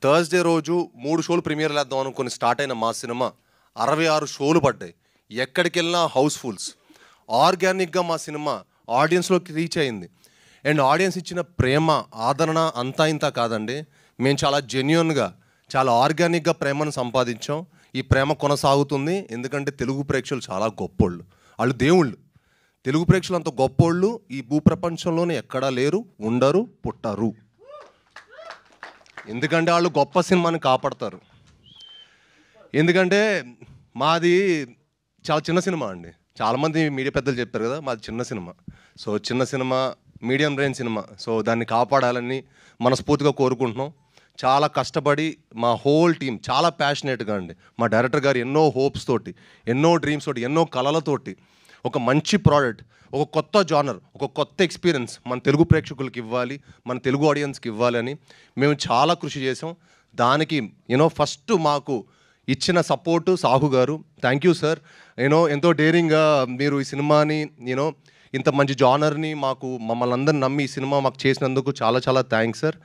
Thursday రోజు 3 షోలు ప్రీమియర్‌లేద్దాం అనుకుని స్టార్ట్ అయిన మా సినిమా 66 షోలు పడ్డాయి. ఎక్కడికెళ్ళినా హౌస్‌ఫుల్స్. ఆర్గానిక్‌గా మా సినిమా ఆడియన్స్‌లోకి రీచ్ అయింది. అండ్ ఆడియన్స్ ఇచ్చిన ప్రేమ, ఆదరణ అంతా ఇంతా కాదండి. మేము చాలా జెన్యూన్‌గా, చాలా ఆర్గానిక్‌గా ప్రేమను సంపాదించాం. ఈ ప్రేమ కొనసాగుతుంది. ఎందుకంటే తెలుగు ప్రేక్షకులు చాలా గొప్పోళ్ళు. ఆళ్ళు దేవుళ్ళు. తెలుగు ప్రేక్షకులు అంత గొప్పోళ్ళు ఈ భూప్రపంచంలోనే ఎక్కడా లేరు, ఉండరు, పుట్టరు. ఎందుకంటే వాళ్ళు గొప్ప సినిమాని కాపాడతారు. ఎందుకంటే మాది చాలా చిన్న సినిమా అండి. చాలామంది మీడియా పెద్దలు చెప్పారు కదా, మాది చిన్న సినిమా. సో చిన్న cinema, medium range cinema. So దాన్ని కాపాడాలని మనస్ఫూర్తిగా కోరుకుంటున్నాం. చాలా కష్టపడి మా హోల్ టీం చాలా ప్యాషనేట్గా అండి. మా డైరెక్టర్ గారు ఎన్నో హోప్స్ తోటి, ఎన్నో డ్రీమ్స్ తోటి, ఎన్నో కలలతోటి ఒక మంచి ప్రోడక్ట్, ఒక కొత్త జానర్, ఒక కొత్త ఎక్స్పీరియన్స్ మన తెలుగు ప్రేక్షకులకి ఇవ్వాలి, మన తెలుగు ఆడియన్స్కి ఇవ్వాలని మేము చాలా కృషి చేసాం. దానికి ఫస్ట్ మాకు ఇచ్చిన సపోర్టు సాహు గారు. Thank you sir. ఎంతో డేరింగ్గా మీరు ఈ సినిమాని ఇంత మంచి జానర్ని మమ్మల్ని అందరిని నమ్మి ఈ సినిమా మాకు చేసినందుకు చాలా చాలా థ్యాంక్స్ సార్.